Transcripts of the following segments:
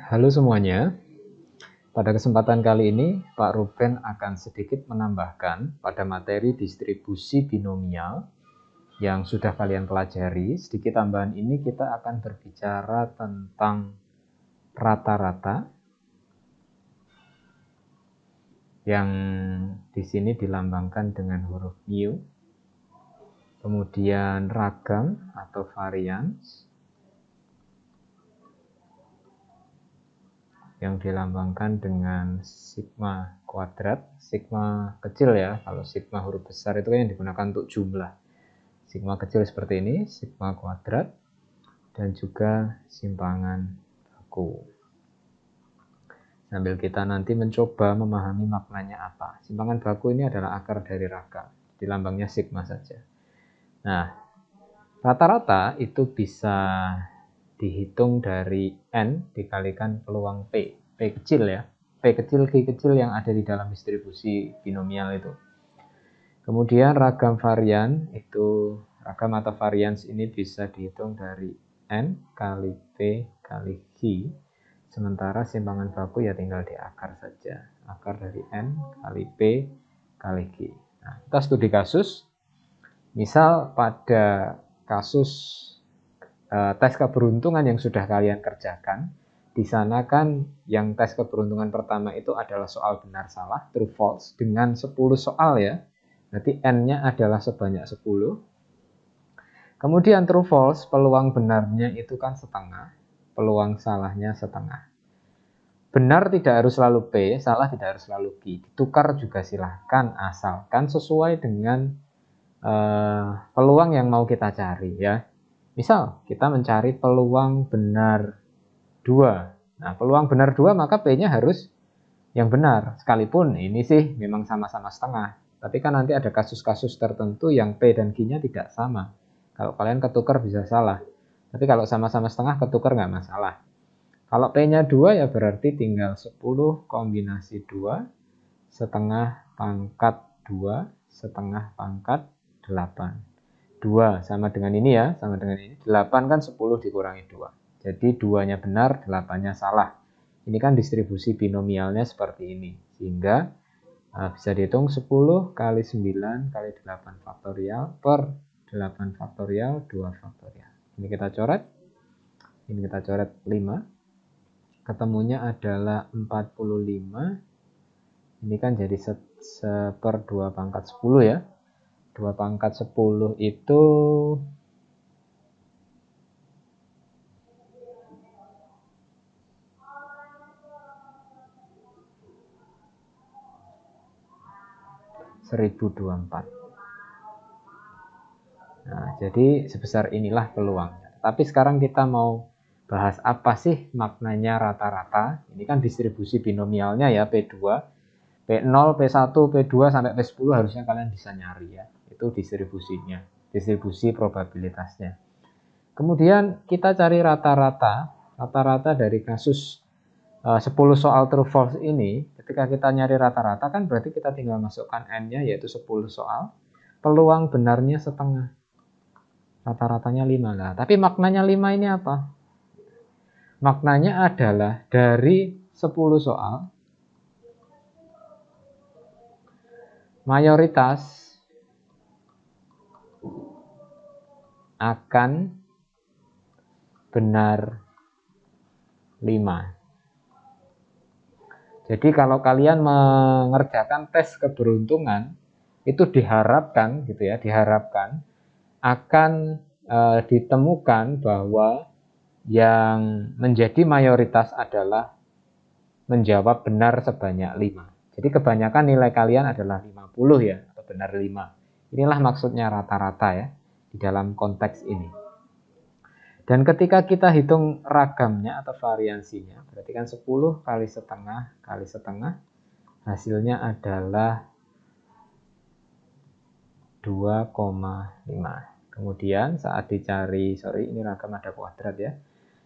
Halo semuanya, pada kesempatan kali ini Pak Ruben akan sedikit menambahkan pada materi distribusi binomial yang sudah kalian pelajari. Sedikit tambahan ini kita akan berbicara tentang rata-rata yang di sini dilambangkan dengan huruf mu, kemudian ragam atau varians yang dilambangkan dengan sigma kuadrat, sigma kecil ya, kalau sigma huruf besar itu kan yang digunakan untuk jumlah. Sigma kecil seperti ini, sigma kuadrat, dan juga simpangan baku. Sambil kita nanti mencoba memahami maknanya apa. Simpangan baku ini adalah akar dari ragam, di lambangnya sigma saja. Nah, rata-rata itu bisa dihitung dari N dikalikan peluang P. P kecil ya. P kecil, Q kecil yang ada di dalam distribusi binomial itu. Kemudian ragam varian itu, ragam atau varians ini bisa dihitung dari N kali P kali Q. Sementara simpangan baku ya tinggal di akar saja. Akar dari N kali P kali Q. Nah, kita studi kasus. Misal pada kasus tes keberuntungan yang sudah kalian kerjakan, di sana kan yang tes keberuntungan pertama itu adalah soal benar salah, true false, dengan 10 soal ya. Berarti N-nya adalah sebanyak 10. Kemudian true false, peluang benarnya itu kan setengah, peluang salahnya setengah. Benar tidak harus selalu P, salah tidak harus selalu Q. Ditukar juga silahkan, asalkan sesuai dengan peluang yang mau kita cari ya. Misal kita mencari peluang benar 2. Nah, peluang benar 2 maka P-nya harus yang benar. Sekalipun ini sih memang sama-sama setengah. Tapi kan nanti ada kasus-kasus tertentu yang P dan Q-nya tidak sama. Kalau kalian ketukar bisa salah. Tapi kalau sama-sama setengah ketukar nggak masalah. Kalau P-nya 2 ya berarti tinggal 10 kombinasi 2 setengah pangkat 2 setengah pangkat 8. 2 sama dengan ini ya, sama dengan ini. 8 kan 10 dikurangi 2. Jadi 2-nya benar, 8-nya salah. Ini kan distribusi binomialnya seperti ini. Sehingga bisa dihitung 10 kali 9 kali 8 faktorial per 8 faktorial 2 faktorial. Ini kita coret. Ini kita coret 5. Ketemunya adalah 45. Ini kan jadi 1/2 pangkat 10 ya. 2 pangkat 10 itu (1024). Nah, jadi sebesar inilah peluangnya. Tapi sekarang kita mau bahas apa sih maknanya rata-rata. Ini kan distribusi binomialnya ya, P2, P0, P1, P2 sampai P10 harusnya kalian bisa nyari ya. Itu distribusinya, distribusi probabilitasnya. Kemudian kita cari rata-rata dari kasus 10 soal true false ini. Ketika kita nyari rata-rata kan berarti kita tinggal masukkan N-nya yaitu 10 soal. Peluang benarnya setengah. Rata-ratanya 5 lah. Tapi maknanya 5 ini apa? Maknanya adalah dari 10 soal, mayoritas akan benar 5. Jadi kalau kalian mengerjakan tes keberuntungan, itu diharapkan gitu ya, diharapkan akan ditemukan bahwa yang menjadi mayoritas adalah menjawab benar sebanyak 5. Jadi kebanyakan nilai kalian adalah 50 ya, atau benar 5. Inilah maksudnya rata-rata ya, di dalam konteks ini. Dan ketika kita hitung ragamnya atau variansinya, berarti kan 10 kali setengah, hasilnya adalah 2,5. Kemudian saat dicari, ini ragam ada kuadrat ya,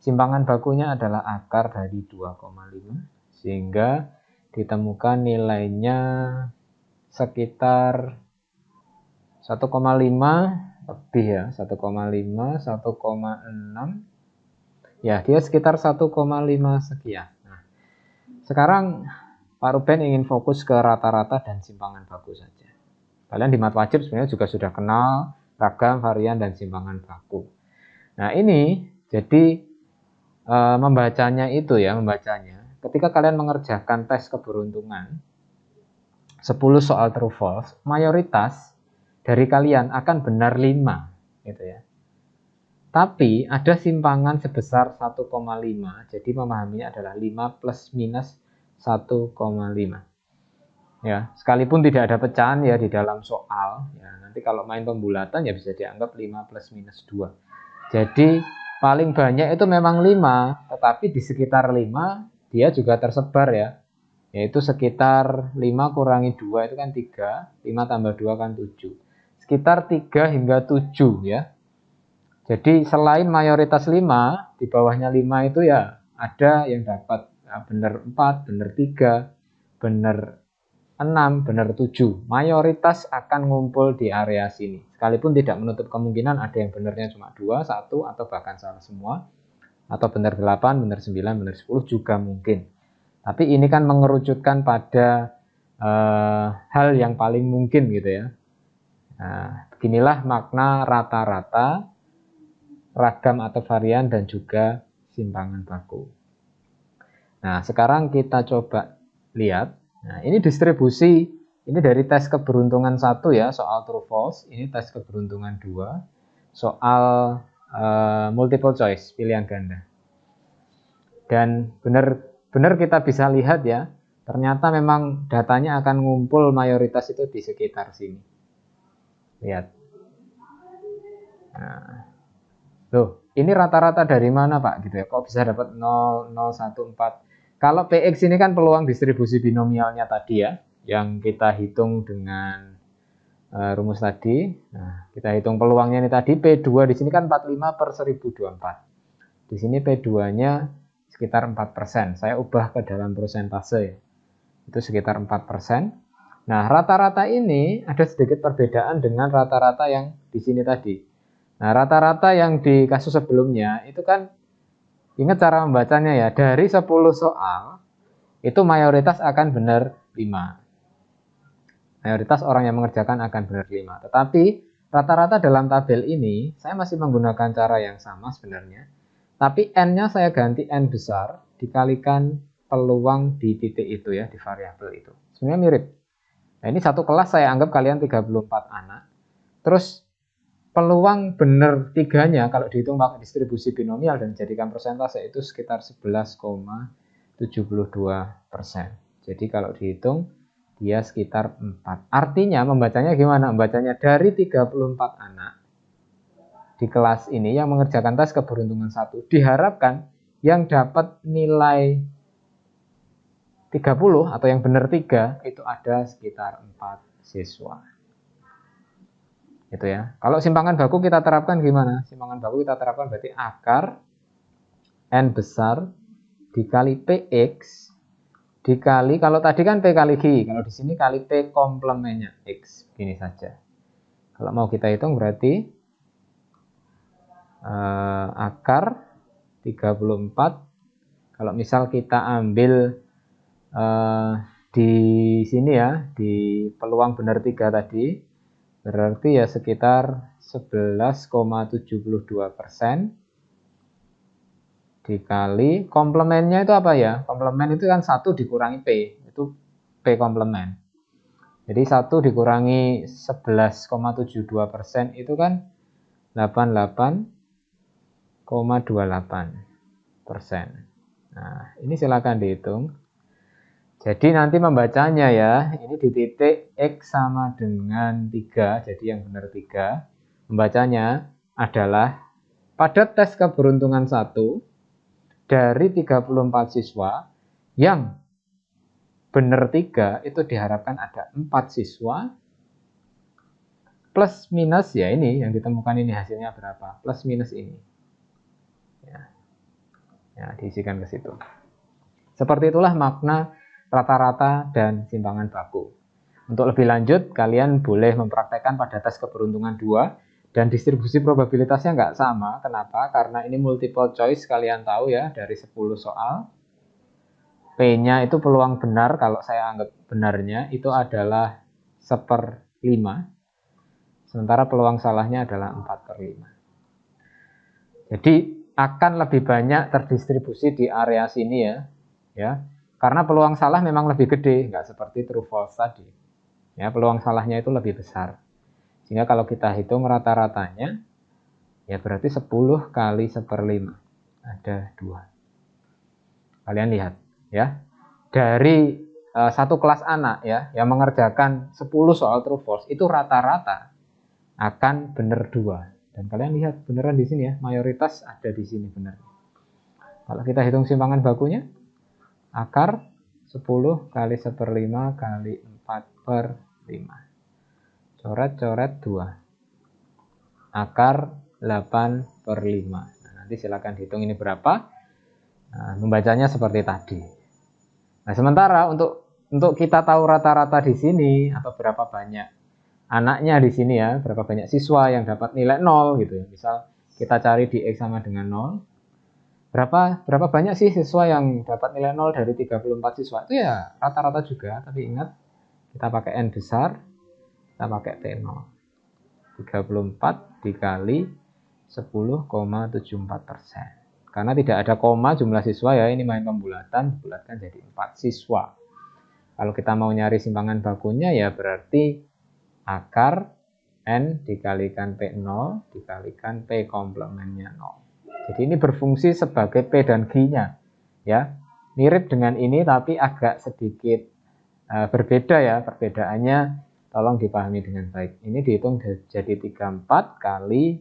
simpangan bakunya adalah akar dari 2,5, sehingga ditemukan nilainya sekitar 1,5 lebih ya, 1,5, 1,6, Ya, dia sekitar 1,5 sekian. Nah, sekarang Pak Ruben ingin fokus ke rata-rata dan simpangan baku saja. Kalian di mat wajib sebenarnya juga sudah kenal ragam, varian, dan simpangan baku. Nah, ini jadi membacanya itu ya, ketika kalian mengerjakan tes keberuntungan 10 soal true false, mayoritas dari kalian akan benar 5 gitu ya. Tapi ada simpangan sebesar 1,5, jadi memahaminya adalah 5 plus minus 1,5. Ya, sekalipun tidak ada pecahan ya di dalam soal, ya nanti kalau main pembulatan ya bisa dianggap 5 plus minus 2. Jadi paling banyak itu memang 5, tetapi di sekitar 5 dia juga tersebar ya. Yaitu sekitar 5 kurangi 2 itu kan 3, 5 tambah 2 kan 7. Sekitar 3 hingga 7 ya. Jadi selain mayoritas 5, di bawahnya 5 itu ya ada yang dapat benar 4, benar 3, benar 6, benar 7. Mayoritas akan ngumpul di area sini. Sekalipun tidak menutup kemungkinan ada yang benarnya cuma 2, 1, atau bahkan salah semua. Atau benar 8, benar 9, benar 10 juga mungkin. Tapi ini kan mengerucutkan pada hal yang paling mungkin gitu ya. Nah, beginilah makna rata-rata, ragam atau varian, dan juga simpangan baku. Nah, sekarang kita coba lihat. Nah, ini distribusi, ini dari tes keberuntungan 1 ya, soal true false. Ini tes keberuntungan 2, soal multiple choice, pilihan ganda. Dan benar kita bisa lihat ya, ternyata memang datanya akan ngumpul mayoritas itu di sekitar sini. Lihat. Nah, loh, ini rata-rata dari mana Pak? Gitu ya. Kok bisa dapat 0, 0, 1, 4? Kalau PX ini kan peluang distribusi binomialnya tadi ya, yang kita hitung dengan rumus tadi. Nah, kita hitung peluangnya ini tadi, P2 di sini kan 45 per 1024. Di sini P2-nya sekitar 4%. Saya ubah ke dalam persentase ya. Itu sekitar 4%. Nah, rata-rata ini ada sedikit perbedaan dengan rata-rata yang di sini tadi. Nah, rata-rata yang di kasus sebelumnya itu kan, ingat cara membacanya ya, dari 10 soal itu mayoritas akan benar 5. Mayoritas orang yang mengerjakan akan benar 5. Tetapi rata-rata dalam tabel ini saya masih menggunakan cara yang sama sebenarnya. Tapi N-nya saya ganti N besar dikalikan peluang di titik itu ya, di variabel itu. Sebenarnya mirip. Nah, ini satu kelas saya anggap kalian 34 anak. Terus peluang benar 3-nya kalau dihitung pakai distribusi binomial dan jadikan persentase itu sekitar 11,72%. Jadi kalau dihitung dia sekitar 4. Artinya membacanya gimana? Membacanya dari 34 anak di kelas ini yang mengerjakan tes keberuntungan 1, diharapkan yang dapat nilai 30 atau yang benar 3 itu ada sekitar 4 siswa. Itu ya. Kalau simpangan baku kita terapkan gimana? Simpangan baku kita terapkan berarti akar N besar dikali PX dikali, kalau tadi kan P kali Q, kalau di sini kali P komplemennya X. Gini saja. Kalau mau kita hitung berarti akar 34. Kalau misal kita ambil di sini ya, di peluang benar 3 tadi, berarti ya sekitar 11,72% dikali komplemennya itu apa ya? Komplemen itu kan 1 dikurangi P, itu P komplemen. Jadi 1 dikurangi 11,72% itu kan 88,28%. Nah, ini silakan dihitung. Jadi nanti membacanya ya, ini di titik X sama dengan 3, jadi yang benar 3. Membacanya adalah pada tes keberuntungan 1, dari 34 siswa, yang benar 3 itu diharapkan ada 4 siswa, plus minus ya ini, yang ditemukan ini hasilnya berapa, plus minus ini. Ya, diisikan ke situ. Seperti itulah makna rata-rata dan simpangan baku. Untuk lebih lanjut, kalian boleh mempraktekkan pada tes keberuntungan 2 Dan distribusi probabilitasnya nggak sama. Kenapa? Karena ini multiple choice, kalian tahu ya, dari 10 soal. P-nya itu peluang benar, kalau saya anggap benarnya, itu adalah 1/5. Sementara peluang salahnya adalah 4/5. Jadi akan lebih banyak terdistribusi di area sini ya. Karena peluang salah memang lebih gede, nggak seperti true false tadi. Ya, peluang salahnya itu lebih besar. Sehingga kalau kita hitung rata-ratanya, ya berarti 10 kali 1/5. Ada 2. Kalian lihat ya. Dari satu kelas anak ya, yang mengerjakan 10 soal true false, itu rata-rata akan benar 2. Dan kalian lihat beneran di sini ya, mayoritas ada di sini benar. Kalau kita hitung simpangan bakunya, akar 10 kali 1/5 kali 4/5. Coret-coret 2. Akar 8/5. Nah, nanti silakan hitung ini berapa. Nah, membacanya seperti tadi. Nah, sementara untuk kita tahu rata-rata di sini atau berapa banyak anaknya di sini ya, berapa banyak siswa yang dapat nilai 0 gitu ya. Misal kita cari di X sama dengan 0. Berapa banyak sih siswa yang dapat nilai 0 dari 34 siswa? Itu ya rata-rata juga, tapi ingat kita pakai N besar, kita pakai P0. 34 dikali 10,74%. Karena tidak ada koma jumlah siswa ya, ini main pembulatan, bulatkan jadi 4 siswa. Kalau kita mau nyari simpangan bakunya ya berarti akar N dikalikan P0 dikalikan P komplemennya 0. Jadi ini berfungsi sebagai P dan Q-nya ya. Mirip dengan ini tapi agak sedikit berbeda ya. Perbedaannya tolong dipahami dengan baik. Ini dihitung jadi 34 kali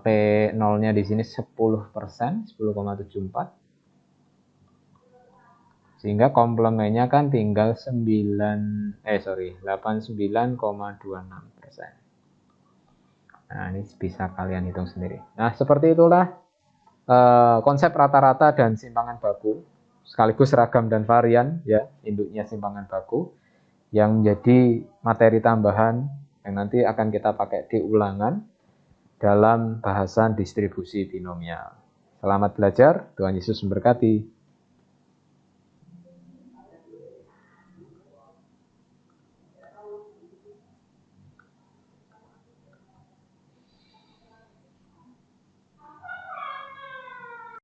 P0-nya di sini 10%, 10,74. Sehingga komplemennya kan tinggal 89,26%. Nah, ini bisa kalian hitung sendiri. Nah, seperti itulah konsep rata-rata dan simpangan baku, sekaligus ragam dan varian ya, induknya simpangan baku, yang menjadi materi tambahan yang nanti akan kita pakai di ulangan dalam bahasan distribusi binomial. Selamat belajar, Tuhan Yesus memberkati.